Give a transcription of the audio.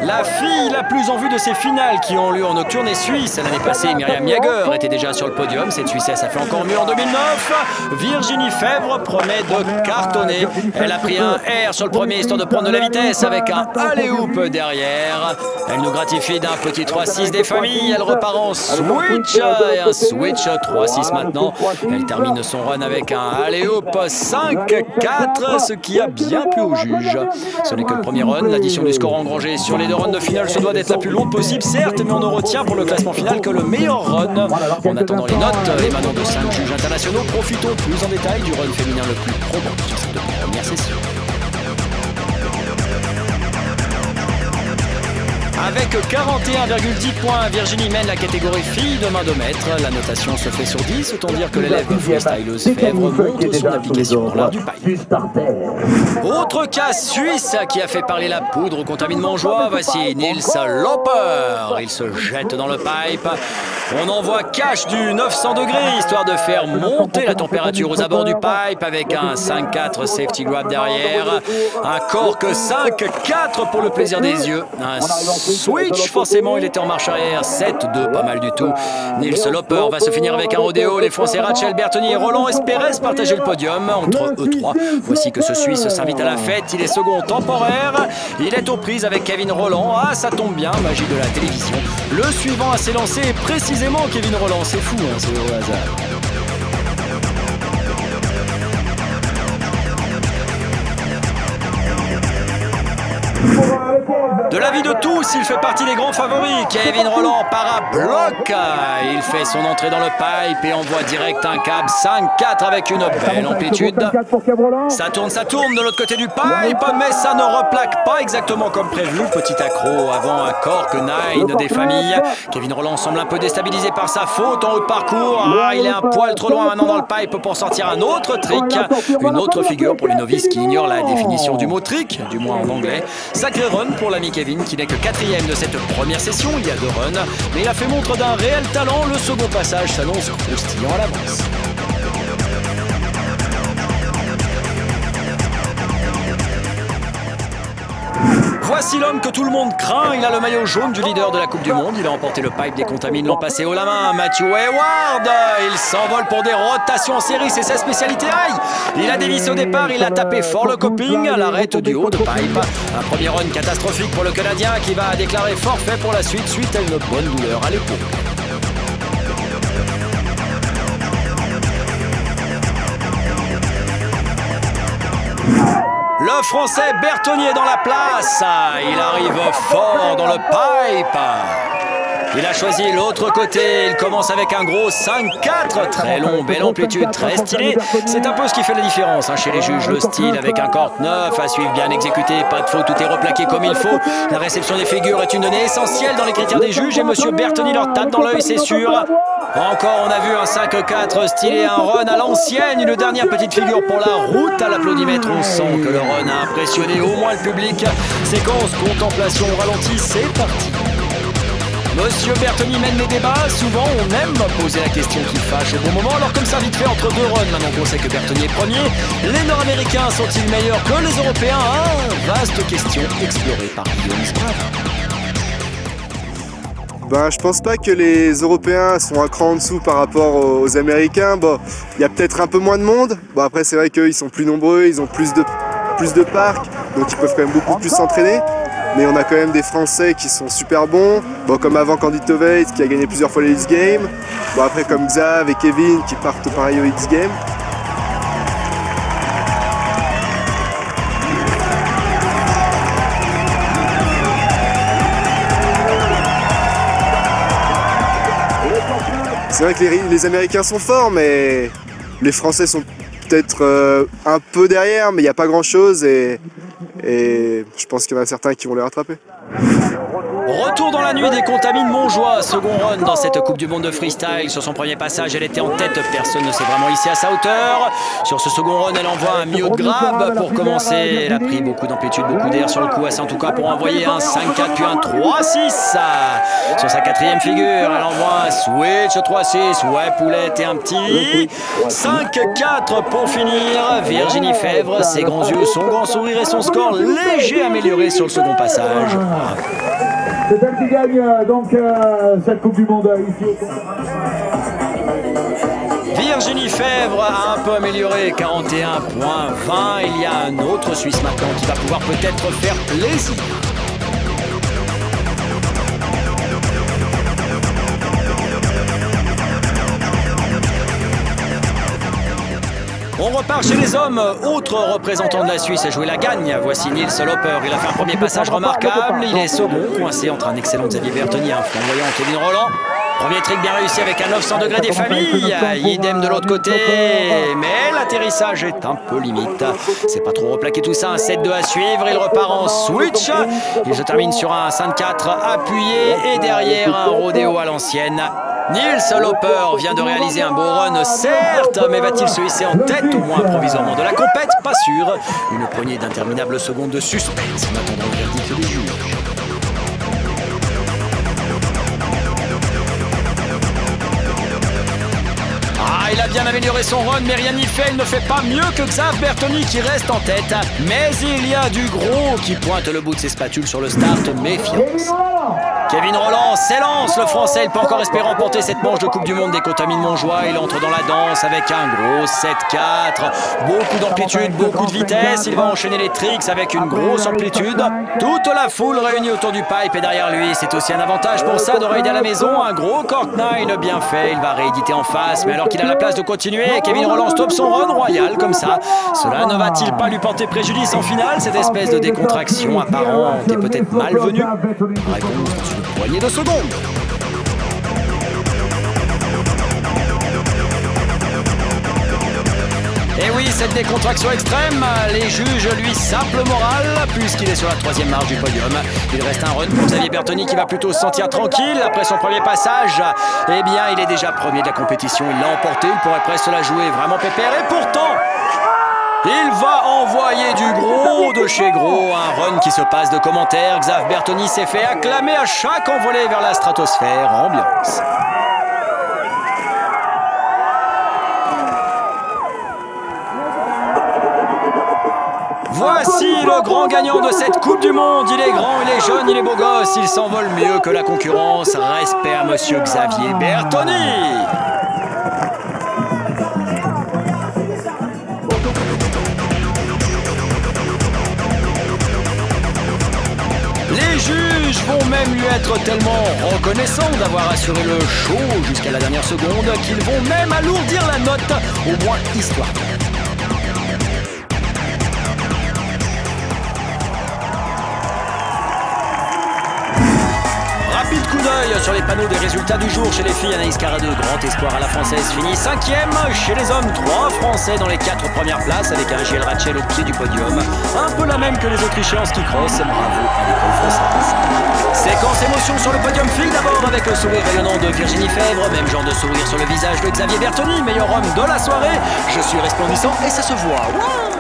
La fille la plus en vue de ces finales qui ont lieu en nocturne est suisse. L'année passée, Myriam Jaeger était déjà sur le podium. Cette Suissesse a fait encore mieux en 2009. Virginie Fèvre promet de cartonner. Elle a pris un R sur le premier histoire de prendre de la vitesse avec un alley-oop derrière. Elle nous gratifie d'un petit 3-6 des familles. Elle repart en switch et un switch 3-6 maintenant. Elle termine son run avec un alley-oop 5-4, ce qui a bien plu au juge. Ce n'est que le premier run. L'addition du score engrangé sur les deux runs de finale se doit d'être la plus longue possible, certes, mais on ne retient pour le classement final que le meilleur run. En attendant les notes émanant de 5 juges internationaux, profitons plus en détail du run féminin le plus probant sur cette première session. Avec 41,10 points, Virginie mène la catégorie filles de main de maître. La notation se fait sur 10, autant dire que l'élève freestyleuse Fèvre montre son application pour l'art du pipe. Autre cas suisse qui a fait parler la poudre au contaminant Montjoie, voici Nils Loper. Il se jette dans le pipe. On envoie cash du 900 degrés, histoire de faire monter la température aux abords du pipe avec un 5-4 safety grab derrière. Un cork 5-4 pour le plaisir des yeux. Un switch, forcément, il était en marche arrière. 7-2, pas mal du tout. Nils Loper va se finir avec un rodéo. Les Français Rachel Bertoni et Roland Espérez partageaient le podium entre eux trois. Voici que ce Suisse s'invite à la fête. Il est second temporaire. Il est aux prises avec Kevin Roland. Ah, ça tombe bien, magie de la télévision. Le suivant à s'élancer est précisément Kevin Roland. C'est fou, hein, c'est au hasard. De l'avis de tous, il fait partie des grands favoris. Kevin Roland part à bloc. Il fait son entrée dans le pipe et envoie direct un câble 5-4 avec une belle amplitude. Ça tourne de l'autre côté du pipe, mais ça ne replaque pas exactement comme prévu. Petit accro avant un cork 9 des familles. Kevin Roland semble un peu déstabilisé par sa faute en haut de parcours. Ah, il est un poil trop loin maintenant dans le pipe pour sortir un autre trick. Une autre figure pour les novices qui ignorent la définition du mot trick, du moins en anglais. Sacré run pour l'ami Kevin qui n'est que 4e de cette première session. Il y a 2 runs, mais il a fait montre d'un réel talent. Le second passage s'annonce croustillant à l'avance. Voici l'homme que tout le monde craint. Il a le maillot jaune du leader de la Coupe du Monde. Il a emporté le pipe des contamines l'an passé haut la main. Matthew Hayward. Il s'envole pour des rotations en série. C'est sa spécialité. Aïe! Il a dévissé au départ. Il a tapé fort le coping à l'arrête du haut de pipe. Un premier run catastrophique pour le Canadien qui va déclarer forfait pour la suite à une bonne douleur à l'épaule. Le Français Bertoni est dans la place. Il arrive fort dans le pipe. Il a choisi l'autre côté. Il commence avec un gros 5-4. Très long, belle amplitude, très stylé. C'est un peu ce qui fait la différence chez les juges. Le style avec un cork 9 à suivre bien exécuté. Pas de faute, tout est replaqué comme il faut. La réception des figures est une donnée essentielle dans les critères des juges. Et monsieur Bertoni leur tape dans l'œil, c'est sûr. Encore, on a vu un 5-4 stylé, un run à l'ancienne. Une dernière petite figure pour la route à l'applaudimètre. On sent que le run a impressionné au moins le public. Séquence, contemplation, ralenti, c'est parti. Monsieur Bertoni mène les débats. Souvent, on aime poser la question qui fâche au bon moment. Alors comme ça, vite fait, entre 2 runs, maintenant qu'on sait que Bertoni est premier, les Nord-Américains sont-ils meilleurs que les Européens? Vaste question explorée par Guillaume Sprave. Ben, je pense pas que les Européens sont un cran en dessous par rapport aux Américains. Bon, il y a peut-être un peu moins de monde. Bon, après, c'est vrai qu'ils sont plus nombreux, ils ont plus de parcs, donc ils peuvent quand même beaucoup plus s'entraîner. Mais on a quand même des Français qui sont super bons. Bon, comme avant Candy Toveit qui a gagné plusieurs fois les X Games. Bon, après comme Xav et Kevin qui partent pareil aux X Games. C'est vrai que les Américains sont forts, mais les Français sont peut-être un peu derrière, mais il n'y a pas grand-chose et je pense qu'il y en a certains qui vont les rattraper. Retour dans la nuit des contamines Montjoie, second run dans cette Coupe du Monde de freestyle. Sur son premier passage, elle était en tête, personne ne s'est vraiment hissé à sa hauteur. Sur ce second run, elle envoie un mute grab pour commencer. Elle a pris beaucoup d'amplitude, beaucoup d'air sur le coup, assez en tout cas pour envoyer un 5-4 puis un 3-6. Sur sa 4e figure, elle envoie un switch 3-6, ouais poulette et un petit 5-4 pour finir. Virginie Fèvre, ses grands yeux, son grand sourire et son score léger amélioré sur le second passage. Bravo. C'est elle qui gagne donc cette Coupe du Monde ici au Virginie Fèvre a un peu amélioré, 41,20. Il y a un autre Suisse maintenant qui va pouvoir peut-être faire plaisir. On repart chez les hommes. Autre représentant de la Suisse a joué la gagne. Voici Nils Loper. Il a fait un premier passage remarquable. Il est second, coincé entre un excellent Xavier Bertoni et un flamboyant Kevin Rolland. Premier trick bien réussi avec un 900 degrés des familles. Idem de l'autre côté. Mais l'atterrissage est un peu limite. C'est pas trop replaqué tout ça. Un 7-2 à suivre. Il repart en switch. Il se termine sur un 5-4 appuyé. Et derrière un rodéo à l'ancienne. Nils Loper vient de réaliser un beau run, certes, mais va-t-il se hisser en tête, au moins provisoirement, de la compète? Pas sûr. Une poignée d'interminables secondes de suspense en attendant le verdict des juges. Il a bien amélioré son run, mais rien n'y fait. Il ne fait pas mieux que Xav Bertoni qui reste en tête. Mais il y a du gros qui pointe le bout de ses spatules sur le start. Méfiance. Kevin Rolland s'élance. Le Français, il peut encore espérer remporter cette manche de Coupe du Monde des Contamines Montjoie. Il entre dans la danse avec un gros 7-4. Beaucoup d'amplitude, beaucoup de vitesse. Il va enchaîner les tricks avec une grosse amplitude. Toute la foule réunie autour du pipe et derrière lui. C'est aussi un avantage pour ça de raider à la maison. Un gros cork 9 bien fait. Il va rééditer en face, mais alors qu'il a la place de continuer, Kevin Rolland stoppe son run royal comme ça. Cela ne va-t-il pas lui porter préjudice en finale? Cette espèce de décontraction apparente est peut-être malvenue. Réponse dans une poignée de secondes. Et oui, cette décontraction extrême, les juges lui sapent le moral puisqu'il est sur la 3e marche du podium. Il reste un run pour Xavier Bertoni qui va plutôt se sentir tranquille après son premier passage. Eh bien, il est déjà premier de la compétition. Il l'a emporté, il pourrait presque la jouer vraiment pépère. Et pourtant, il va envoyer du gros de chez gros. Un run qui se passe de commentaires. Xav Bertoni s'est fait acclamer à chaque envolée vers la stratosphère. Ambiance. Voici le grand gagnant de cette Coupe du Monde. Il est grand, il est jeune, il est beau gosse. Il s'envole mieux que la concurrence. Respect à monsieur Xavier Bertoni. Les juges vont même lui être tellement reconnaissants d'avoir assuré le show jusqu'à la dernière seconde qu'ils vont même alourdir la note, au moins histoire. Rapide coup d'œil sur les panneaux des résultats du jour. Chez les filles, Anaïs Caradeux, grand espoir à la française, finit 5e. Chez les hommes, 3 Français dans les 4 premières places avec un Giel Rachel au pied du podium. Un peu la même que les Autrichiens en ski cross. Bravo à l'école française. Séquence émotion sur le podium filles d'abord avec le sourire rayonnant de Virginie Fèvre. Même genre de sourire sur le visage de Xavier Bertoni, meilleur homme de la soirée. Je suis resplendissant et ça se voit. Wow.